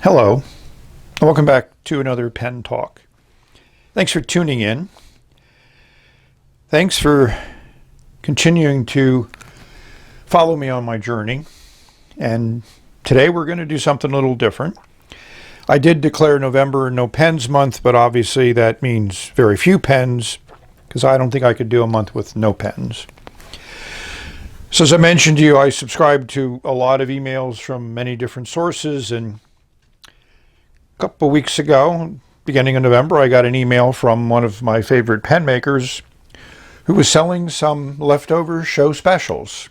Hello, and welcome back to another pen talk. Thanks for tuning in. Thanks for continuing to follow me on my journey. And today we're going to do something a little different. I did declare November no pens month, but obviously that means very few pens because I don't think I could do a month with no pens. So as I mentioned to you, I subscribe to a lot of emails from many different sources, and a couple of weeks ago, beginning of November, I got an email from one of my favorite pen makers who was selling some leftover show specials.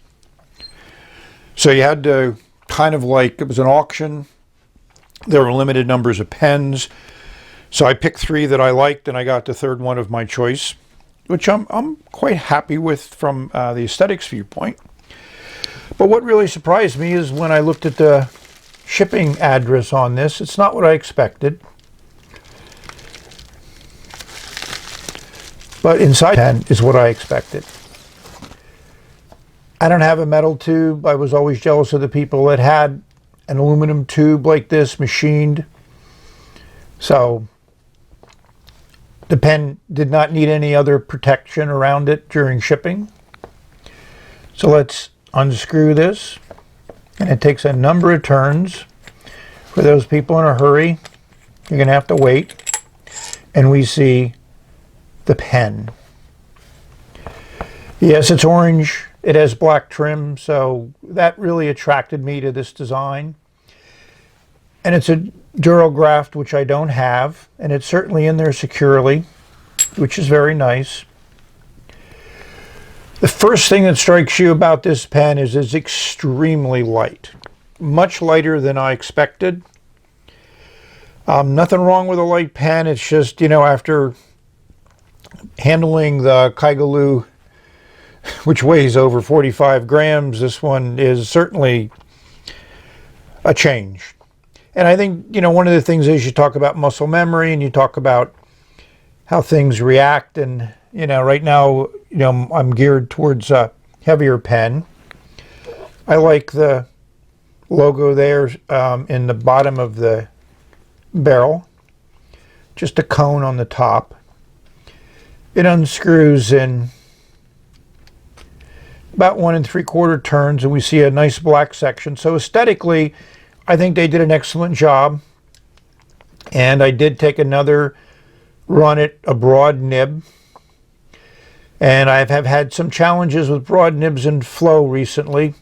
So you had to it was an auction. There were limited numbers of pens. So I picked three that I liked, and I got the third one of my choice, which I'm quite happy with from the aesthetics viewpoint. But what really surprised me is when I looked at the shipping address on this. It's not what I expected. But inside 10 is what I expected. I don't have a metal tube. I was always jealous of the people that had an aluminum tube like this machined. So the pen did not need any other protection around it during shipping. So let's unscrew this. And it takes a number of turns. For those people in a hurry, you're going to have to wait. And we see the pen. Yes, it's orange. It has black trim, so that really attracted me to this design. And it's a Decograph, which I don't have, and it's certainly in there securely, which is very nice. The first thing that strikes you about this pen is it's extremely light, much lighter than I expected. Nothing wrong with a light pen. It's just, after handling the Kaigaloo, which weighs over 45 grams, this one is certainly a change. And I think, one of the things is you talk about muscle memory and you talk about how things react. And, right now, I'm geared towards a heavier pen. I like the logo there in the bottom of the barrel. Just a cone on the top. It unscrews in about 1 3/4 turns, and we see a nice black section. So aesthetically, I think they did an excellent job. And I did take another run at a broad nib. And I have had some challenges with broad nibs and flow recently.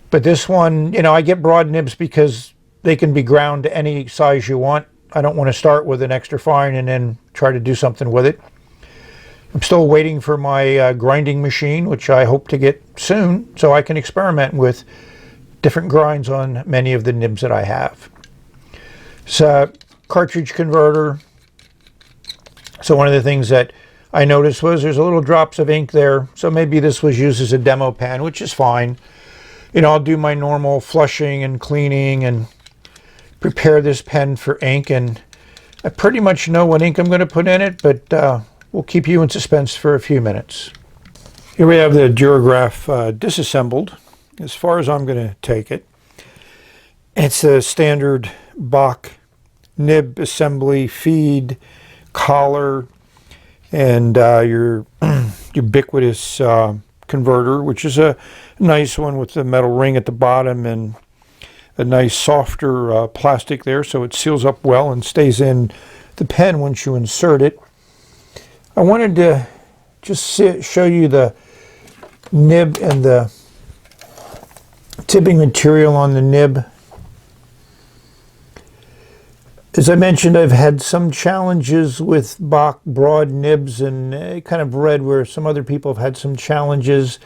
But this one, I get broad nibs because they can be ground to any size you want. I don't want to start with an extra fine and then try to do something with it. I'm still waiting for my grinding machine, which I hope to get soon, so I can experiment with different grinds on many of the nibs that I have. It's a cartridge converter. So one of the things that I noticed was there's a little drops of ink there. So maybe this was used as a demo pen, which is fine. I'll do my normal flushing and cleaning and prepare this pen for ink. And I pretty much know what ink I'm going to put in it, but we'll keep you in suspense for a few minutes. Here we have the Decograph disassembled, as far as I'm going to take it. It's a standard Bock nib assembly, feed, collar, and your ubiquitous converter, which is a nice one with the metal ring at the bottom and a nice softer plastic there, so it seals up well and stays in the pen once you insert it. I wanted to just show you the nib and the tipping material on the nib. As I mentioned, I've had some challenges with Bock broad nibs, and I kind of read where some other people have had some challenges.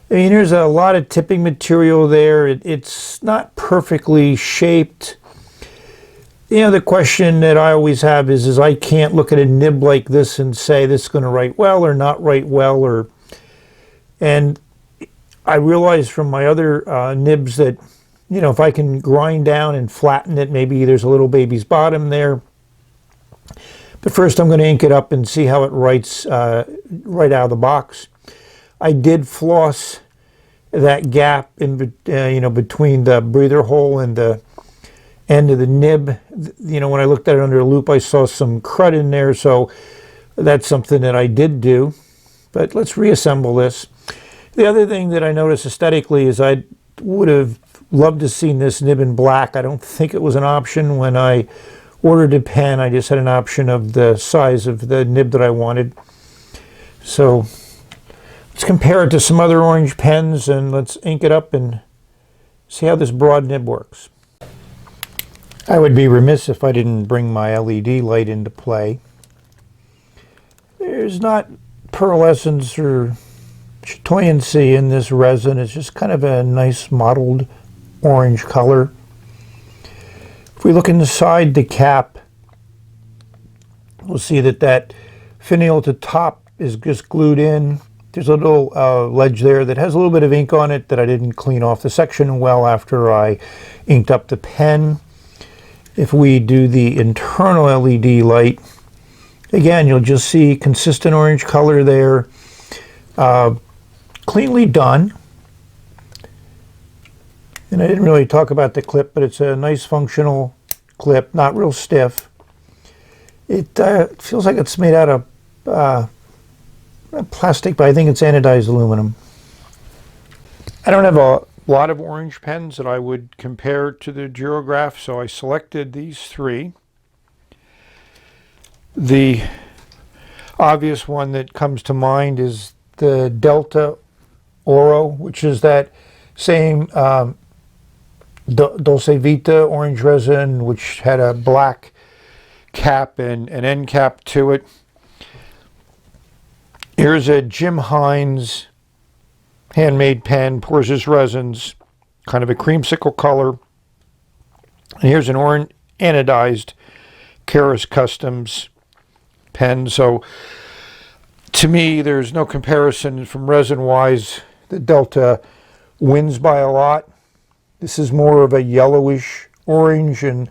There's a lot of tipping material there. It's not perfectly shaped. The question that I always have is I can't look at a nib like this and say this is going to write well or not write well. And I realized from my other nibs that if I can grind down and flatten it, maybe there's a little baby's bottom there. But first I'm going to ink it up and see how it writes right out of the box. I did floss that gap in between the breather hole and the end of the nib. You know, when I looked at it under a loop, I saw some crud in there, so that's something that I did do. But let's reassemble this. The other thing that I noticed aesthetically is I would have loved to have seen this nib in black. I don't think it was an option when I ordered a pen. I just had an option of the size of the nib that I wanted. So let's compare it to some other orange pens and let's ink it up and see how this broad nib works. I would be remiss if I didn't bring my LED light into play. There's not pearlescence or chatoyancy in this resin. It's just kind of a nice mottled orange color. If we look inside the cap, we'll see that that finial at the top is just glued in. There's a little ledge there that has a little bit of ink on it that I didn't clean off the section well after I inked up the pen. If we do the internal LED light, again, you'll just see consistent orange color there. Cleanly done. And I didn't really talk about the clip, but it's a nice functional clip, not real stiff. It feels like it's made out of plastic, but I think it's anodized aluminum. I don't have a lot of orange pens that I would compare to the Decograph, so I selected these three. The obvious one that comes to mind is the Delta Oro, which is that same Dolce Vita orange resin, which had a black cap and an end cap to it. Here's a Jim Hines handmade pen, pours his resins, kind of a creamsicle color. And here's an orange anodized Keras Customs pen. So to me, there's no comparison from resin-wise. The Delta wins by a lot. This is more of a yellowish orange, and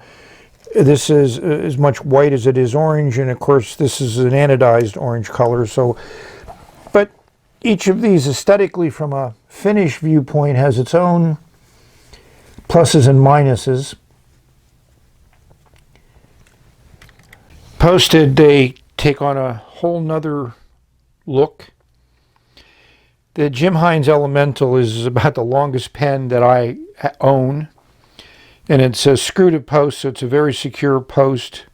this is as much white as it is orange, and of course this is an anodized orange color. So, but each of these aesthetically from a finish viewpoint has its own pluses and minuses. Posted, they take on a whole nother look. The Jim Hines Elemental is about the longest pen that I own, and it's a screw to post, so it's a very secure post.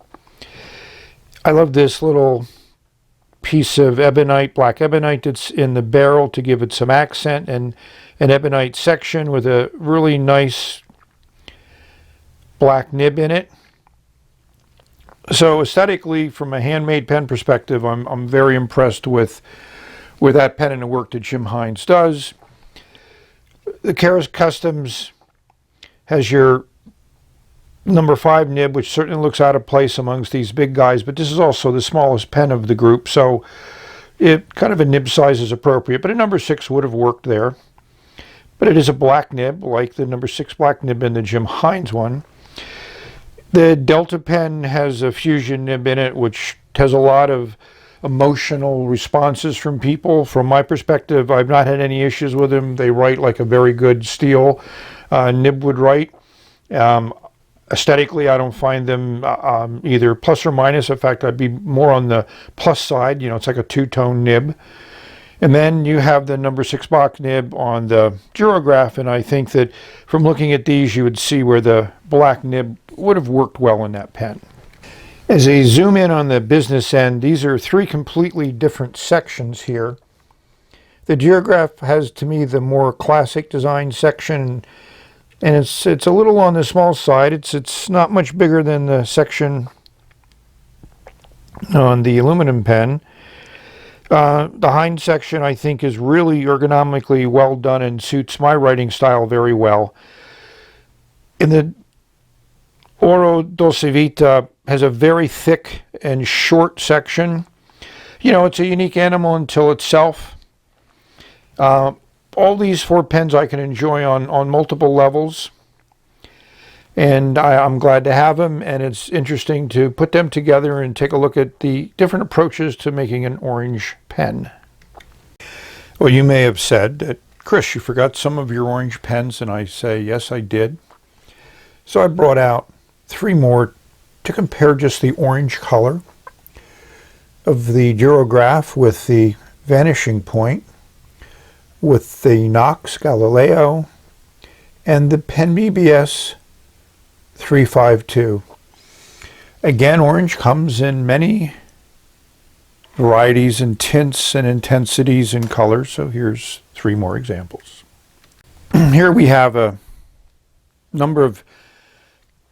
I love this little piece of ebonite, black ebonite that's in the barrel to give it some accent, and an ebonite section with a really nice black nib in it. So aesthetically, from a handmade pen perspective, I'm very impressed with that pen and the work that Jim Hines does. The Keras Customs has your number 5 nib, which certainly looks out of place amongst these big guys, but this is also the smallest pen of the group, so it kind of a nib size is appropriate, but a number 6 would have worked there. But it is a black nib, like the number 6 black nib in the Jim Hines one. The Delta pen has a fusion nib in it, which has a lot of emotional responses from people. From my perspective, I've not had any issues with them. They write like a very good steel nib would write. Aesthetically, I don't find them either plus or minus. In fact, I'd be more on the plus side. You know, it's like a two-tone nib. And then you have the number 6 Bock nib on the Decograph, and I think that from looking at these, you would see where the black nib would have worked well in that pen. As I zoom in on the business end, these are 3 completely different sections here. The Decograph has, to me, the more classic design section, and it's a little on the small side. It's not much bigger than the section on the aluminum pen. The Hines section, I think, is really ergonomically well done and suits my writing style very well. In the Oro Dolce Vita has a very thick and short section. You know, it's a unique animal until itself. All these 4 pens I can enjoy on multiple levels, and I'm glad to have them, and it's interesting to put them together and take a look at the different approaches to making an orange pen. Well, you may have said that, Chris, you forgot some of your orange pens, and I say, yes, I did. So I brought out three more to compare just the orange color of the Decograph with the vanishing point, with the Knox Galileo, and the Pen BBS 352. Again, orange comes in many varieties and tints and intensities and colors, so here's three more examples. Here we have a number of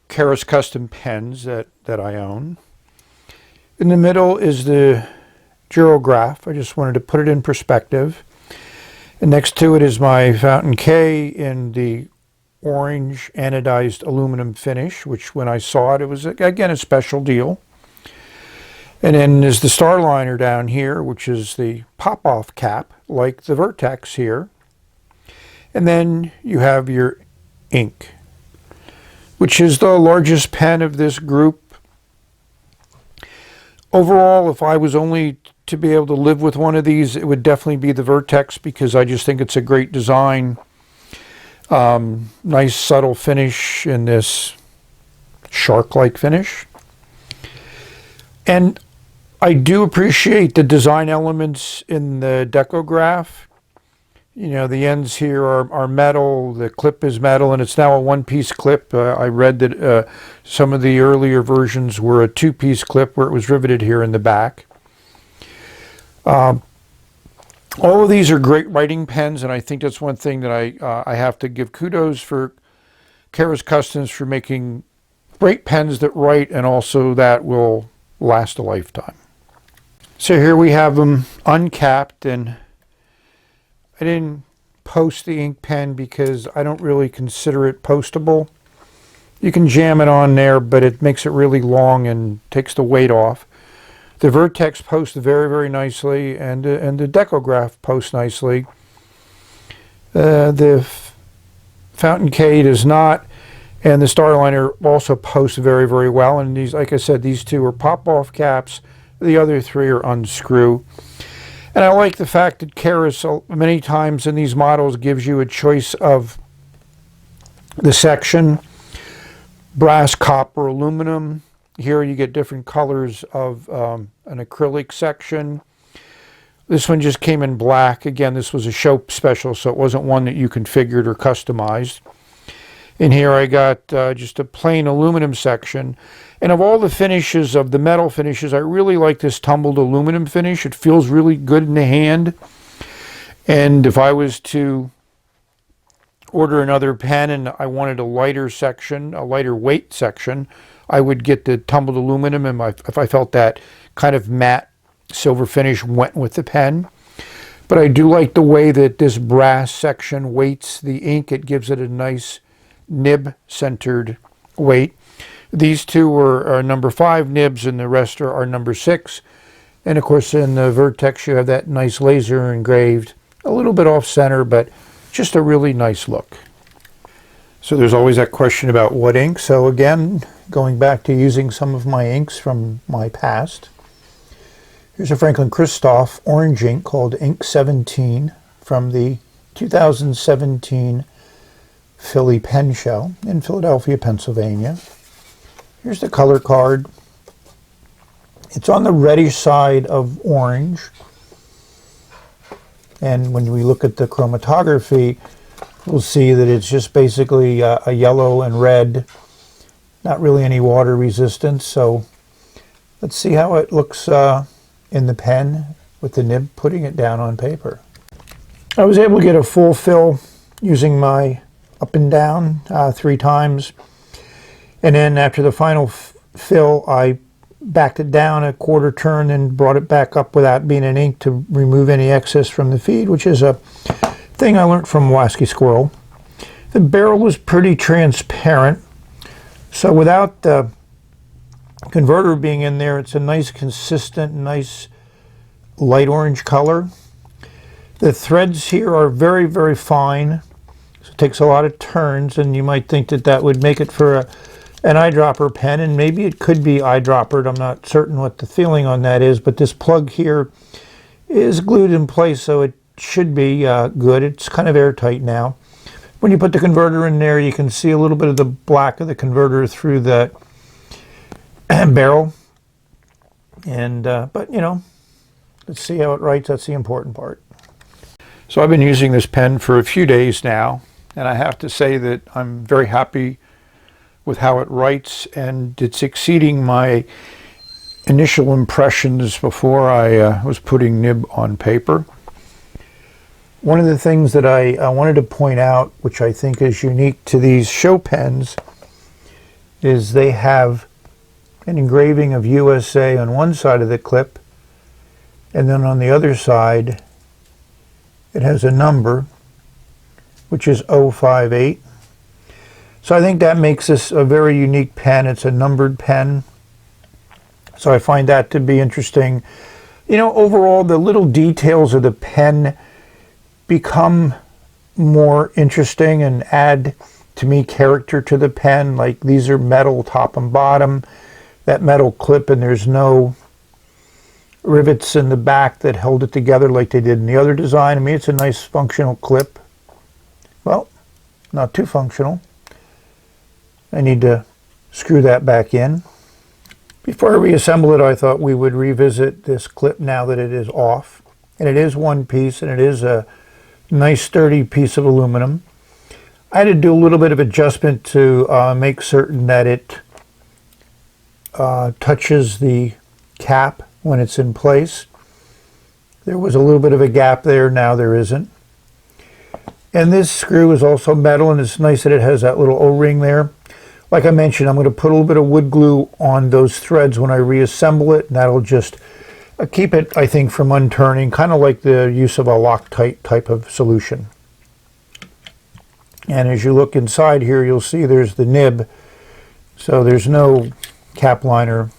Keras custom pens that I own. In the middle is the Decograph. I just wanted to put it in perspective. And next to it is my Fountain K in the orange anodized aluminum finish, which when I saw it, it was, again, a special deal. And then there's the Starliner down here, which is the pop-off cap, like the Vertex here. And then you have your ink, which is the largest pen of this group. Overall, if I was only to be able to live with one of these, it would definitely be the Vertex, because I just think it's a great design. Nice subtle finish in this shark-like finish. And I do appreciate the design elements in the Decograph. You know, the ends here are metal, the clip is metal, and it's now a one-piece clip. I read that some of the earlier versions were a two-piece clip where it was riveted here in the back. All of these are great writing pens, and I think that's one thing that I have to give kudos for Keras Customs for making great pens that write and also that will last a lifetime. So here we have them uncapped, and I didn't post the ink pen because I don't really consider it postable. You can jam it on there, but it makes it really long and takes the weight off. The Vertex posts very, very nicely, and the Decograph posts nicely. The Fountain K does not, and the Starliner also posts very, very well. And these, like I said, these two are pop-off caps. The other three are unscrew. And I like the fact that Keras many times in these models gives you a choice of the section, brass, copper, aluminum. Here you get different colors of an acrylic section. This one just came in black. Again, this was a show special, so it wasn't one that you configured or customized. In here I got just a plain aluminum section. And of all the finishes, of the metal finishes, I really like this tumbled aluminum finish. It feels really good in the hand. And if I was to order another pen and I wanted a lighter section, a lighter weight section, I would get the tumbled aluminum, and if I felt that kind of matte silver finish went with the pen. But I do like the way that this brass section weights the ink. It gives it a nice nib-centered weight. These two are number 5 nibs, and the rest are number 6. And of course in the Vertex you have that nice laser engraved, a little bit off center, but just a really nice look. So there's always that question about what ink. So again, going back to using some of my inks from my past. Here's a Franklin Christoph orange ink called Ink 17 from the 2017 Philly Pen Show in Philadelphia, Pennsylvania. Here's the color card. It's on the reddish side of orange. And when we look at the chromatography, we'll see that it's just basically a yellow and red, not really any water resistance. So let's see how it looks in the pen with the nib putting it down on paper. I was able to get a full fill using my up and down 3 times. And then after the final fill, I backed it down a quarter turn and brought it back up without being in ink to remove any excess from the feed, which is a thing I learned from Wasky Squirrel. The barrel was pretty transparent, so without the converter being in there, it's a nice, consistent, nice light orange color. The threads here are very, very fine, so it takes a lot of turns, and you might think that that would make it for an eyedropper pen, and maybe it could be eyedroppered. I'm not certain what the feeling on that is, but this plug here is glued in place, so it should be good. It's kind of airtight now. When you put the converter in there, you can see a little bit of the black of the converter through that barrel. And but you know, let's see how it writes. That's the important part. So I've been using this pen for a few days now, and I have to say that I'm very happy with how it writes, and it's exceeding my initial impressions before I was putting nib on paper. One of the things that I wanted to point out, which I think is unique to these show pens, is they have an engraving of USA on one side of the clip, and then on the other side it has a number, which is 058. So I think that makes this a very unique pen. It's a numbered pen, so I find that to be interesting. You know, overall the little details of the pen become more interesting and add, to me, character to the pen. Like, these are metal top and bottom, that metal clip, and there's no rivets in the back that held it together like they did in the other design. I mean, it's a nice functional clip. Well, not too functional. I need to screw that back in. Before I reassemble it, I thought we would revisit this clip now that it is off. And it is one piece, and it is a nice sturdy piece of aluminum. I had to do a little bit of adjustment to make certain that it touches the cap when it's in place. There was a little bit of a gap there, now there isn't. And this screw is also metal, and it's nice that it has that little O-ring there. Like I mentioned, I'm going to put a little bit of wood glue on those threads when I reassemble it, and that'll just keep it, I think, from unturning, kind of like the use of a Loctite type of solution. And as you look inside here, you'll see there's the nib, so there's no cap liner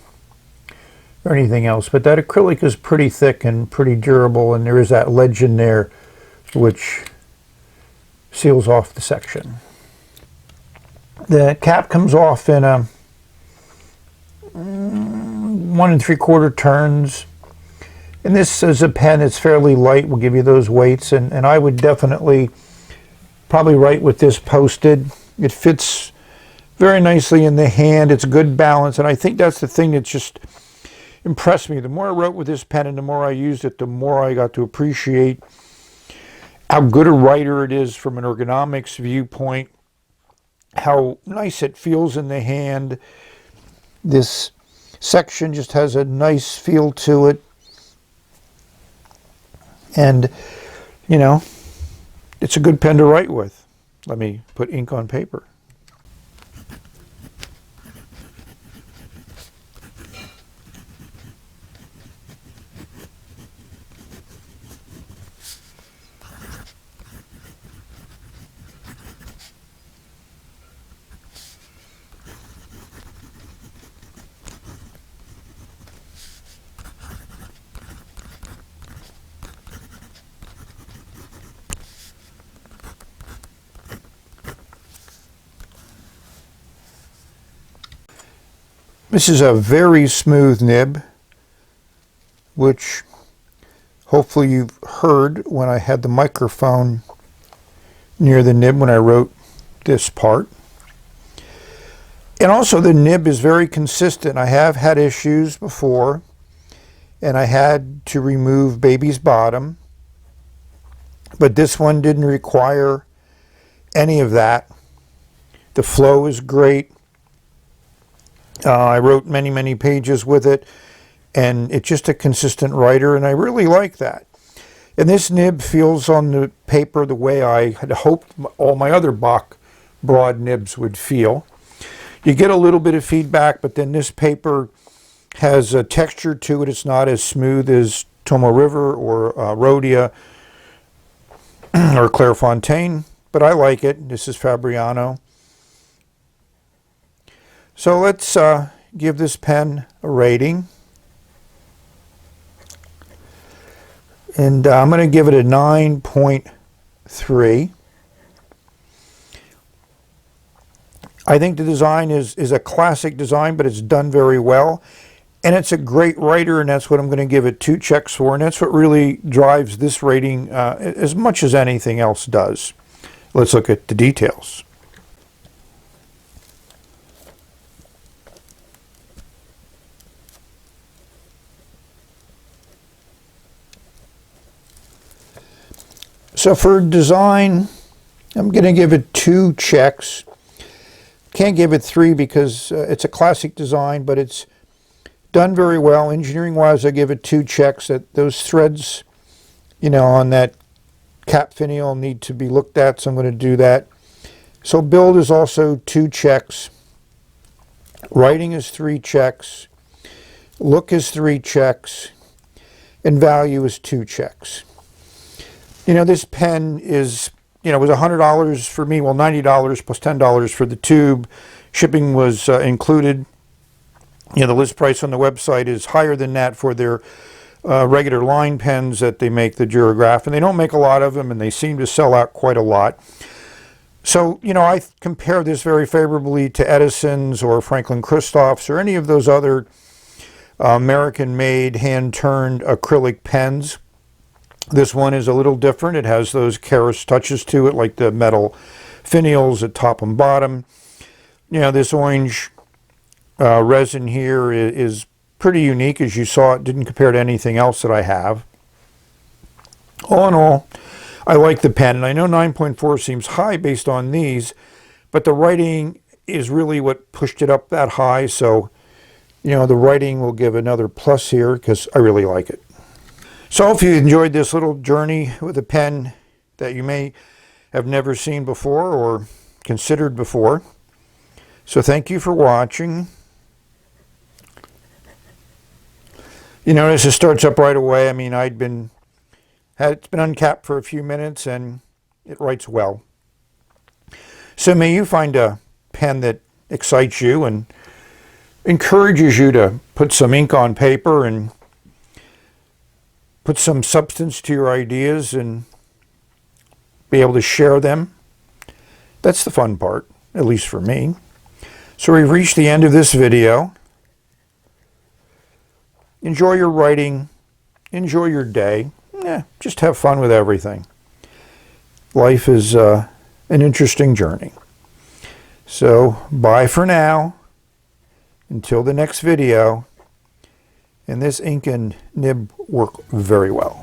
or anything else, but that acrylic is pretty thick and pretty durable, and there is that ledge in there which seals off the section. The cap comes off in a 1 3/4 turns, and this is a pen that's fairly light, will give you those weights, and I would definitely probably write with this posted. It fits very nicely in the hand, it's good balance, and I think that's the thing that just impressed me. The more I wrote with this pen and the more I used it, the more I got to appreciate how good a writer it is from an ergonomics viewpoint, how nice it feels in the hand. This section just has a nice feel to it, and you know, it's a good pen to write with. Let me put ink on paper. This is a very smooth nib, which hopefully you've heard when I had the microphone near the nib when I wrote this part. And also the nib is very consistent. I have had issues before, and I had to remove baby's bottom, but this one didn't require any of that. The flow is great. I wrote many pages with it, and it's just a consistent writer, and I really like that. And this nib feels on the paper the way I had hoped all my other Bock broad nibs would feel. You get a little bit of feedback, but then this paper has a texture to it. It's not as smooth as Tomo River or Rhodia or Clairefontaine, but I like it. This is Fabriano. So let's give this pen a rating. And I'm going to give it a 9.3. I think the design is a classic design, but it's done very well. And it's a great writer, and that's what I'm going to give it 2 checks for. And that's what really drives this rating as much as anything else does. Let's look at the details. So for design, I'm going to give it 2 checks. Can't give it 3 because it's a classic design, but it's done very well. Engineering wise, I give it 2 checks. That those threads, you know, on that cap finial need to be looked at, so I'm going to do that. So build is also 2 checks. Writing is 3 checks. Look is 3 checks. And value is 2 checks. You know, this pen is, you know, it was $100 for me, well, $90 plus $10 for the tube. Shipping was included. You know, the list price on the website is higher than that for their regular line pens that they make, the Decograph, and they don't make a lot of them, and they seem to sell out quite a lot. So, you know, I compare this very favorably to Edison's or Franklin Christoph's or any of those other American-made, hand-turned acrylic pens. This one is a little different. It has those Keras touches to it, like the metal finials at top and bottom. You know, this orange resin here is pretty unique. As you saw, it didn't compare to anything else that I have. All in all, I like the pen, and I know 9.4 seems high based on these, but the writing is really what pushed it up that high, so, you know, the writing will give another plus here because I really like it. So if you enjoyed this little journey with a pen that you may have never seen before or considered before, so thank you for watching. You notice it starts up right away. I mean, it's been uncapped for a few minutes and it writes well. So may you find a pen that excites you and encourages you to put some ink on paper and put some substance to your ideas and be able to share them. That's the fun part, at least for me. So we've reached the end of this video. Enjoy your writing. Enjoy your day. Just have fun with everything. Life is an interesting journey. So bye for now. Until the next video. And this ink and nib work very well.